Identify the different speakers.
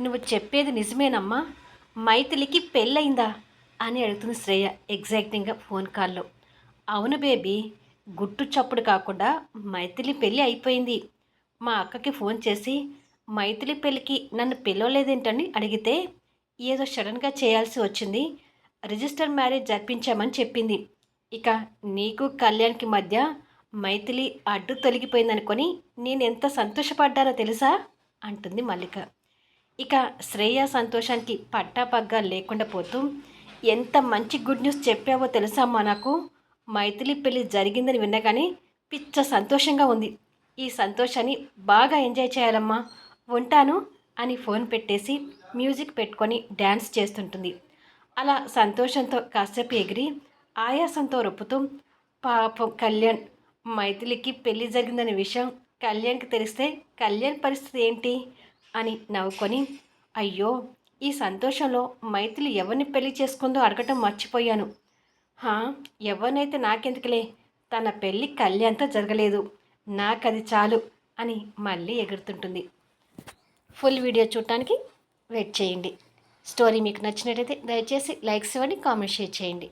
Speaker 1: నువ్వు చెప్పేది నిజమేనమ్మా? మైథిలికి పెళ్ళయిందా అని అడుగుతుంది శ్రేయ ఎగ్జాక్టింగ్గా ఫోన్ కాల్లో. అవును బేబీ, గుట్టు చప్పుడు కాకుండా మైథిలి పెళ్ళి అయిపోయింది. మా అక్కకి ఫోన్ చేసి మైథిలి పెళ్ళికి నన్ను పిలవలేదేంటని అడిగితే ఏదో సడన్గా చేయాల్సి వచ్చింది, రిజిస్టర్ మ్యారేజ్ జరిపించామని చెప్పింది. ఇక నీకు కళ్యాణ్కి మధ్య మైథిలి అడ్డు తొలగిపోయిందనుకొని నేను ఎంత సంతోషపడ్డానో తెలుసా అంటుంది మల్లిక. ఇక శ్రేయ సంతోషానికి పట్టాపగ్గా లేకుండా పోతూ, ఎంత మంచి గుడ్ న్యూస్ చెప్పావో తెలుసా అమ్మా, నాకు మైథిలి పెళ్ళి జరిగిందని విన్నగానే పిచ్చ సంతోషంగా ఉంది. ఈ సంతోషాన్ని బాగా ఎంజాయ్ చేయాలమ్మా, ఉంటాను అని ఫోన్ పెట్టేసి మ్యూజిక్ పెట్టుకొని డ్యాన్స్ చేస్తుంటుంది. అలా సంతోషంతో కాసేపు ఎగిరి ఆయాసంతో రొప్పుతూ, పాపం కళ్యాణ్, మైథిలికి పెళ్ళి జరిగిందనే విషయం కళ్యాణ్కి తెలిస్తే కళ్యాణ్ పరిస్థితి ఏంటి అని నవ్వుకొని, అయ్యో ఈ సంతోషంలో మైథిలి ఎవరిని పెళ్లి చేసుకుందో అడగటం మర్చిపోయాను. హా, ఎవరినైతే నాకెందుకులే, తన పెళ్ళి కళ్యాణ్తో జరగలేదు, నాకది చాలు అని మళ్ళీ ఎగురుతుంటుంది. ఫుల్ వీడియో చూడటానికి వెయిట్ చేయండి. స్టోరీ మీకు నచ్చినట్టయితే దయచేసి లైక్స్ ఇవ్వండి, కామెంట్ షేర్ చేయండి.